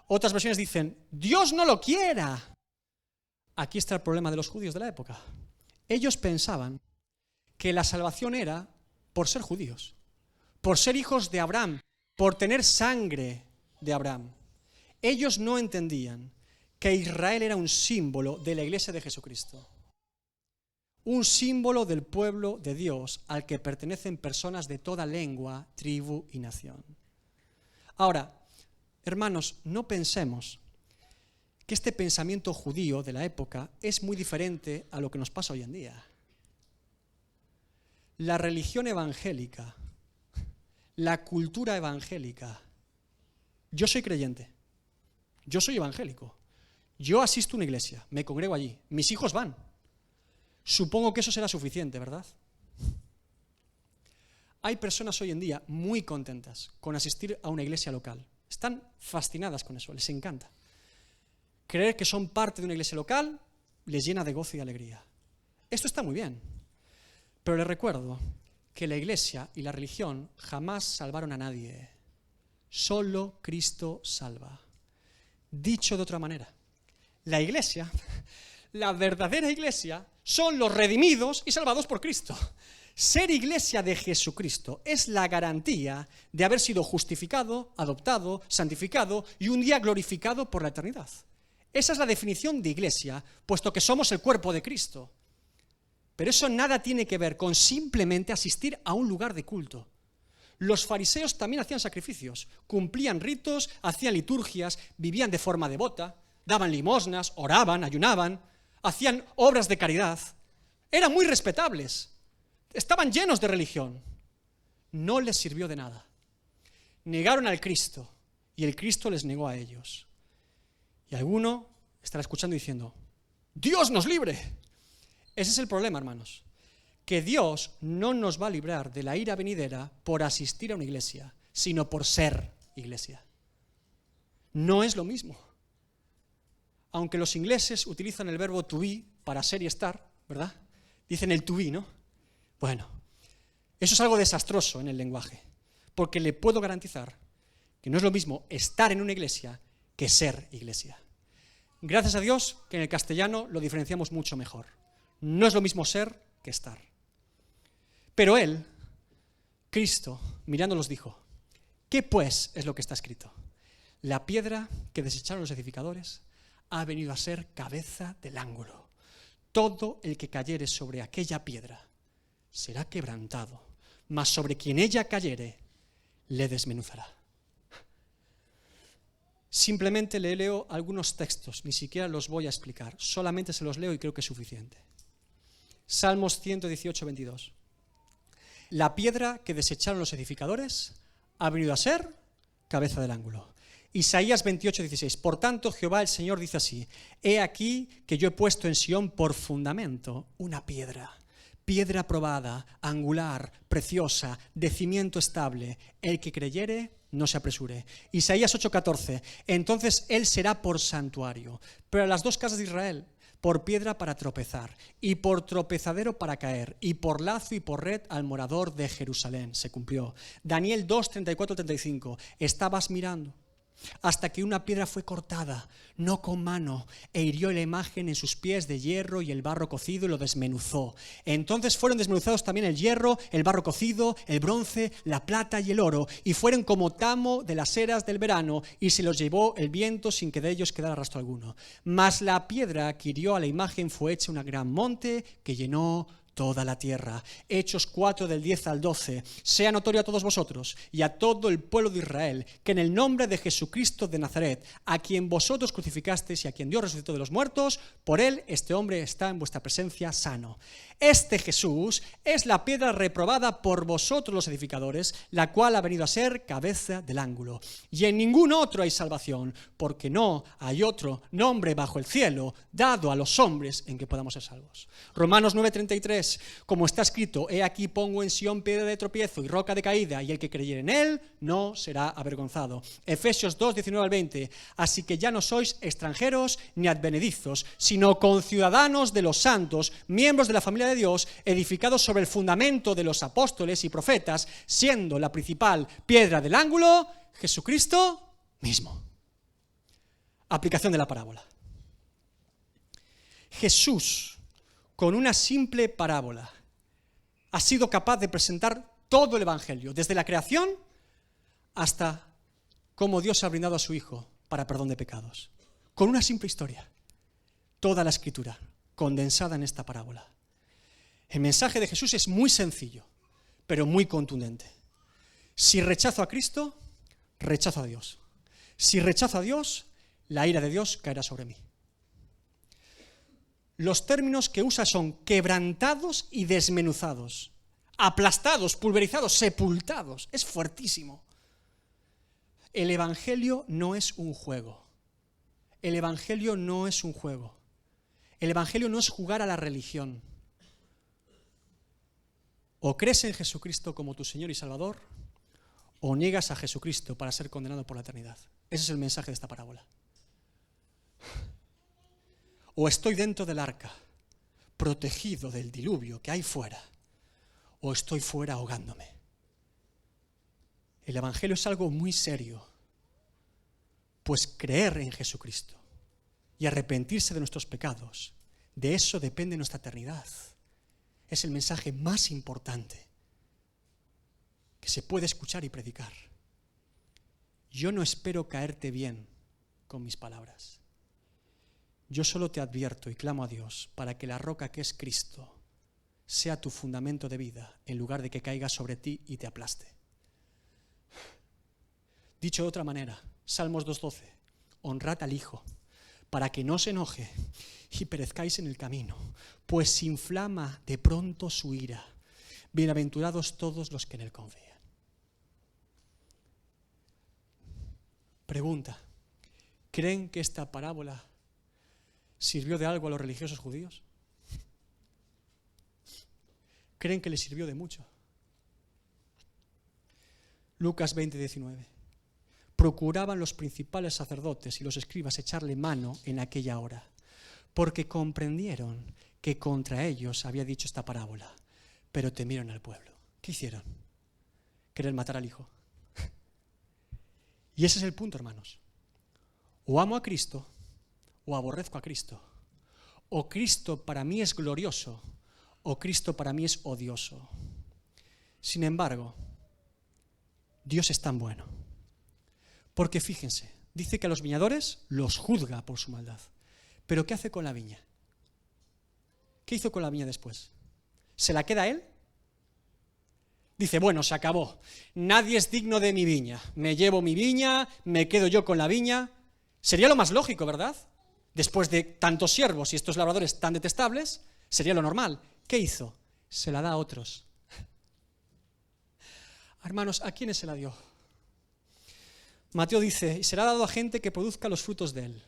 Otras versiones dicen: ¡Dios no lo quiera! Aquí está el problema de los judíos de la época. Ellos pensaban que la salvación era por ser judíos, por ser hijos de Abraham, por tener sangre de Abraham. Ellos no entendían que Israel era un símbolo de la iglesia de Jesucristo, un símbolo del pueblo de Dios al que pertenecen personas de toda lengua, tribu y nación. Ahora, hermanos, no pensemos que este pensamiento judío de la época es muy diferente a lo que nos pasa hoy en día. La religión evangélica, la cultura evangélica. Yo soy creyente, yo soy evangélico, yo asisto a una iglesia, me congrego allí, mis hijos van. Supongo que eso será suficiente, ¿verdad? Hay personas hoy en día muy contentas con asistir a una iglesia local. Están fascinadas con eso, les encanta. Creer que son parte de una iglesia local les llena de gozo y alegría. Esto está muy bien, pero les recuerdo que la iglesia y la religión jamás salvaron a nadie. Solo Cristo salva. Dicho de otra manera, la iglesia, la verdadera iglesia, son los redimidos y salvados por Cristo. Ser iglesia de Jesucristo es la garantía de haber sido justificado, adoptado, santificado y un día glorificado por la eternidad. Esa es la definición de iglesia, puesto que somos el cuerpo de Cristo. Pero eso nada tiene que ver con simplemente asistir a un lugar de culto. Los fariseos también hacían sacrificios, cumplían ritos, hacían liturgias, vivían de forma devota, daban limosnas, oraban, ayunaban, hacían obras de caridad. Eran muy respetables, estaban llenos de religión. No les sirvió de nada. Negaron al Cristo y el Cristo les negó a ellos. Y alguno estará escuchando y diciendo: ¡Dios nos libre! Ese es el problema, hermanos, que Dios no nos va a librar de la ira venidera por asistir a una iglesia, sino por ser iglesia. No es lo mismo. Aunque los ingleses utilizan el verbo to be para ser y estar, ¿verdad? Dicen el to be, ¿no? Bueno, eso es algo desastroso en el lenguaje, porque le puedo garantizar que no es lo mismo estar en una iglesia que ser iglesia. Gracias a Dios que en el castellano lo diferenciamos mucho mejor. No es lo mismo ser que estar. Pero Él, Cristo, mirándolos dijo: ¿qué pues es lo que está escrito? La piedra que desecharon los edificadores ha venido a ser cabeza del ángulo. Todo el que cayere sobre aquella piedra será quebrantado, mas sobre quien ella cayere le desmenuzará. Simplemente le leo algunos textos, ni siquiera los voy a explicar, solamente se los leo y creo que es suficiente. Salmos 118, 22. La piedra que desecharon los edificadores ha venido a ser cabeza del ángulo. Isaías 28, 16. Por tanto, Jehová el Señor dice así: he aquí que yo he puesto en Sión por fundamento una piedra, piedra probada, angular, preciosa, de cimiento estable. El que creyere, no se apresure. Isaías 8:14. Entonces él será por santuario, pero a las dos casas de Israel, por piedra para tropezar, y por tropezadero para caer, y por lazo y por red al morador de Jerusalén. Se cumplió. Daniel 2:34-35. Estabas mirando hasta que una piedra fue cortada, no con mano, e hirió la imagen en sus pies de hierro y el barro cocido y lo desmenuzó. Entonces fueron desmenuzados también el hierro, el barro cocido, el bronce, la plata y el oro, y fueron como tamo de las eras del verano, y se los llevó el viento sin que de ellos quedara rastro alguno. Mas la piedra que hirió a la imagen fue hecha un gran monte que llenó toda la tierra. Hechos 4 del 10 al 12. Sea notorio a todos vosotros y a todo el pueblo de Israel que en el nombre de Jesucristo de Nazaret, a quien vosotros crucificasteis y a quien Dios resucitó de los muertos, por él este hombre está en vuestra presencia sano. Este Jesús es la piedra reprobada por vosotros los edificadores, la cual ha venido a ser cabeza del ángulo. Y en ningún otro hay salvación, porque no hay otro nombre bajo el cielo dado a los hombres en que podamos ser salvos. Romanos 9:33, como está escrito, he aquí pongo en Sión piedra de tropiezo y roca de caída, y el que creyere en él no será avergonzado. Efesios 2:19 al 20, así que ya no sois extranjeros ni advenedizos, sino conciudadanos de los santos, miembros de la familia de Dios, edificados sobre el fundamento de los apóstoles y profetas, siendo la principal piedra del ángulo Jesucristo mismo. Aplicación de la parábola. Jesús, con una simple parábola, ha sido capaz de presentar todo el Evangelio, desde la creación hasta cómo Dios ha brindado a su Hijo para perdón de pecados. Con una simple historia, toda la Escritura condensada en esta parábola. El mensaje de Jesús es muy sencillo, pero muy contundente. Si rechazo a Cristo, rechazo a Dios. Si rechazo a Dios, la ira de Dios caerá sobre mí. Los términos que usa son quebrantados y desmenuzados, aplastados, pulverizados, sepultados. Es fuertísimo. El Evangelio no es un juego. El Evangelio no es un juego. El Evangelio no es jugar a la religión. O crees en Jesucristo como tu Señor y Salvador, o niegas a Jesucristo para ser condenado por la eternidad. Ese es el mensaje de esta parábola. O estoy dentro del arca, protegido del diluvio que hay fuera, o estoy fuera ahogándome. El Evangelio es algo muy serio, pues creer en Jesucristo y arrepentirse de nuestros pecados, de eso depende nuestra eternidad. Es el mensaje más importante que se puede escuchar y predicar. Yo no espero caerte bien con mis palabras. Yo solo te advierto y clamo a Dios para que la roca que es Cristo sea tu fundamento de vida, en lugar de que caiga sobre ti y te aplaste. Dicho de otra manera, Salmos 2:12, honrad al Hijo, para que no se enoje y perezcáis en el camino, pues se inflama de pronto su ira. Bienaventurados todos los que en él confían. Pregunta, ¿creen que esta parábola sirvió de algo a los religiosos judíos? ¿Creen que les sirvió de mucho? Lucas 20:19. Procuraban los principales sacerdotes y los escribas echarle mano en aquella hora, porque comprendieron que contra ellos había dicho esta parábola, pero temieron al pueblo. ¿Qué hicieron? Querer matar al Hijo. Y ese es el punto, hermanos. O amo a Cristo o aborrezco a Cristo. O Cristo para mí es glorioso o Cristo para mí es odioso. Sin embargo, Dios es tan bueno. Porque fíjense, dice que a los viñadores los juzga por su maldad. ¿Pero qué hace con la viña? ¿Qué hizo con la viña después? ¿Se la queda él? Dice, bueno, se acabó. Nadie es digno de mi viña. Me llevo mi viña, me quedo yo con la viña. Sería lo más lógico, ¿verdad? Después de tantos siervos y estos labradores tan detestables, sería lo normal. ¿Qué hizo? Se la da a otros. Hermanos, ¿a quiénes se la dio? Mateo dice, y será dado a gente que produzca los frutos de él.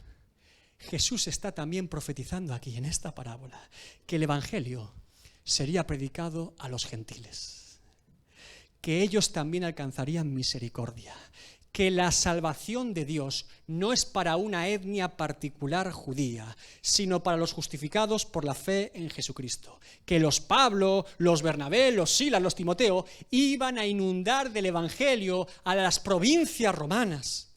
Jesús está también profetizando aquí, en esta parábola, que el Evangelio sería predicado a los gentiles, que ellos también alcanzarían misericordia, que la salvación de Dios no es para una etnia particular judía, sino para los justificados por la fe en Jesucristo, que los Pablo, los Bernabé, los Silas, los Timoteo iban a inundar del Evangelio a las provincias romanas.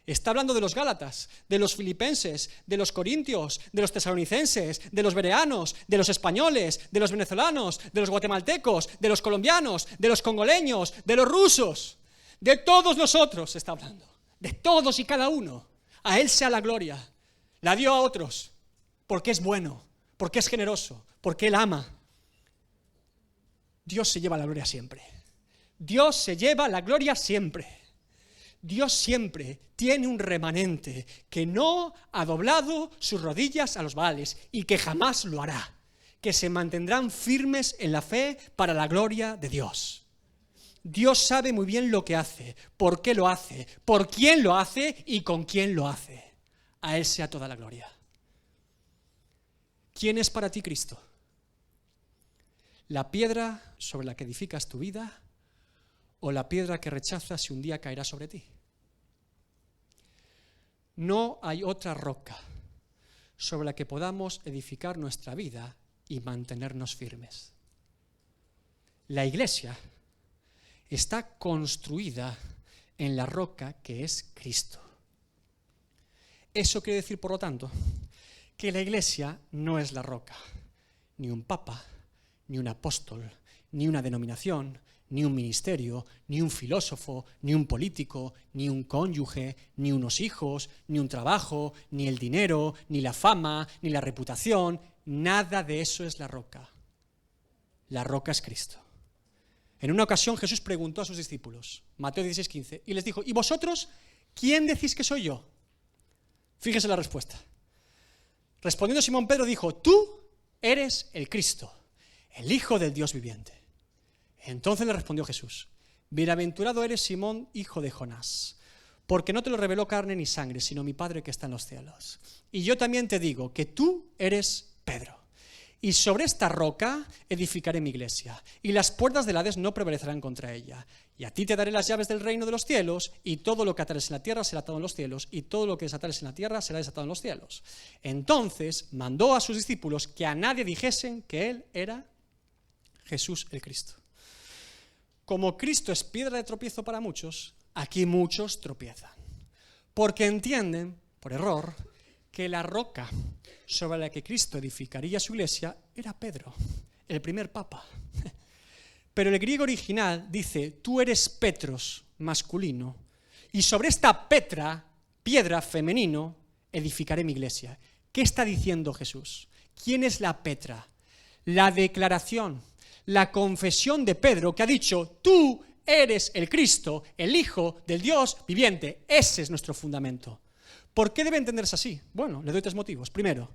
Está hablando de los Gálatas, de los filipenses, de los corintios, de los tesalonicenses, de los bereanos, de los españoles, de los venezolanos, de los guatemaltecos, de los colombianos, de los congoleños, de los rusos, de todos nosotros está hablando, de todos y cada uno. A Él sea la gloria, la dio a otros, porque es bueno, porque es generoso, porque Él ama. Dios se lleva la gloria siempre. Dios se lleva la gloria siempre. Dios siempre tiene un remanente que no ha doblado sus rodillas a los Baales y que jamás lo hará, que se mantendrán firmes en la fe para la gloria de Dios. Dios sabe muy bien lo que hace, por qué lo hace, por quién lo hace y con quién lo hace. A Él sea toda la gloria. ¿Quién es para ti Cristo? ¿La piedra sobre la que edificas tu vida o la piedra que rechazas y un día caerá sobre ti? No hay otra roca sobre la que podamos edificar nuestra vida y mantenernos firmes. La iglesia está construida en la roca que es Cristo. Eso quiere decir, por lo tanto, que la iglesia no es la roca, ni un papa, ni un apóstol, ni una denominación, ni un ministerio, ni un filósofo, ni un político, ni un cónyuge, ni unos hijos, ni un trabajo, ni el dinero, ni la fama, ni la reputación. Nada de eso es la roca. La roca es Cristo. En una ocasión Jesús preguntó a sus discípulos, Mateo 16:15, y les dijo, ¿y vosotros quién decís que soy yo? Fíjese la respuesta. Respondiendo Simón Pedro dijo, tú eres el Cristo, el Hijo del Dios viviente. Entonces le respondió Jesús, bienaventurado eres Simón, hijo de Jonás, porque no te lo reveló carne ni sangre, sino mi Padre que está en los cielos. Y yo también te digo que tú eres Pedro, y sobre esta roca edificaré mi iglesia, y las puertas del Hades no prevalecerán contra ella. Y a ti te daré las llaves del reino de los cielos, y todo lo que atares en la tierra será atado en los cielos, y todo lo que desatares en la tierra será desatado en los cielos. Entonces mandó a sus discípulos que a nadie dijesen que él era Jesús el Cristo. Como Cristo es piedra de tropiezo para muchos, aquí muchos tropiezan, porque entienden, por error, que la roca sobre la que Cristo edificaría su iglesia era Pedro, el primer papa. Pero el griego original dice, tú eres Petros, masculino, y sobre esta piedra femenino, edificaré mi iglesia. ¿Qué está diciendo Jesús? ¿Quién es la Petra? La declaración, la confesión de Pedro que ha dicho, tú eres el Cristo, el Hijo del Dios viviente. Ese es nuestro fundamento. ¿Por qué debe entenderse así? Bueno, le doy 3 motivos. Primero,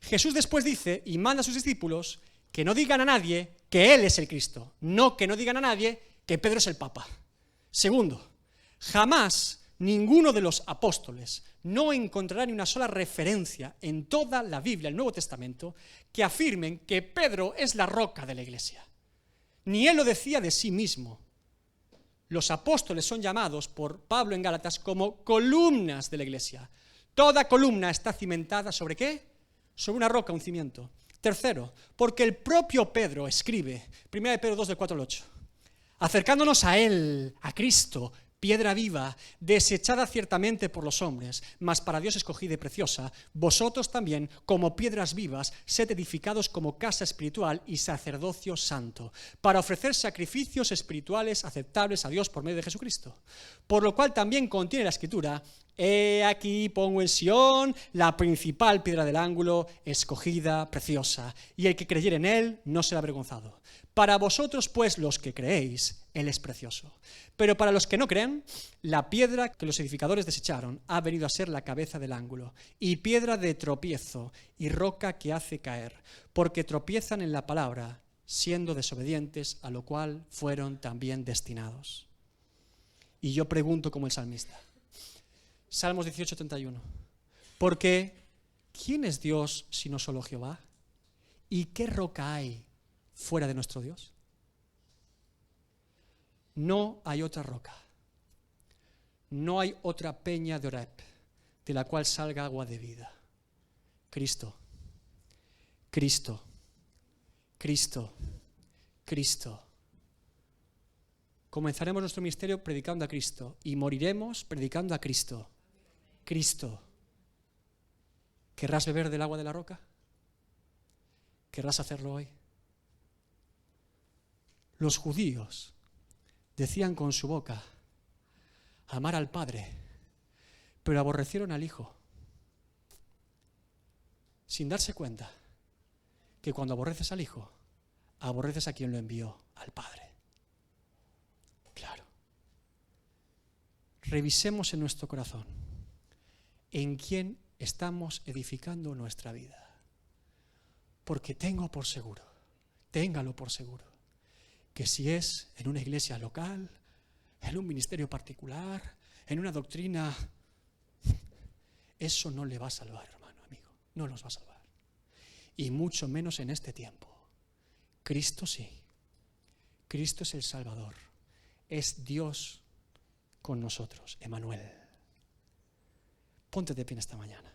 Jesús después dice y manda a sus discípulos que no digan a nadie que Él es el Cristo, no que no digan a nadie que Pedro es el Papa. Segundo, jamás ninguno de los apóstoles no encontrará ni una sola referencia en toda la Biblia, el Nuevo Testamento, que afirmen que Pedro es la roca de la iglesia. Ni él lo decía de sí mismo. Los apóstoles son llamados por Pablo en Gálatas como columnas de la iglesia. Toda columna está cimentada ¿sobre qué? Sobre una roca, un cimiento. Tercero, porque el propio Pedro escribe, 1 Pedro 2, del 4 al 8, acercándonos a Él, a Cristo, piedra viva, desechada ciertamente por los hombres, mas para Dios escogida y preciosa, vosotros también, como piedras vivas, sed edificados como casa espiritual y sacerdocio santo, para ofrecer sacrificios espirituales aceptables a Dios por medio de Jesucristo. Por lo cual también contiene la Escritura, he aquí pongo en Sión la principal piedra del ángulo, escogida, preciosa, y el que creyere en Él no será avergonzado. Para vosotros, pues, los que creéis, Él es precioso. Pero para los que no creen, la piedra que los edificadores desecharon ha venido a ser la cabeza del ángulo, y piedra de tropiezo, y roca que hace caer, porque tropiezan en la palabra, siendo desobedientes, a lo cual fueron también destinados. Y yo pregunto como el salmista, Salmos 18:31, porque ¿quién es Dios sino solo Jehová? ¿Y qué roca hay fuera de nuestro Dios? No hay otra roca, no hay otra peña de Oreb de la cual salga agua de vida. Cristo, Cristo, Cristo, Cristo. Comenzaremos nuestro ministerio predicando a Cristo y moriremos predicando a Cristo. Cristo. ¿Querrás beber del agua de la roca? ¿Querrás hacerlo hoy? Los judíos decían con su boca amar al Padre, pero aborrecieron al Hijo, sin darse cuenta que cuando aborreces al Hijo, aborreces a quien lo envió, al Padre. Claro. Revisemos en nuestro corazón en quién estamos edificando nuestra vida. Porque tengo por seguro, téngalo por seguro, que si es en una iglesia local, en un ministerio particular, en una doctrina, eso no le va a salvar, hermano, amigo, no los va a salvar. Y mucho menos en este tiempo. Cristo sí, Cristo es el Salvador, es Dios con nosotros, Emmanuel. Ponte de pie esta mañana.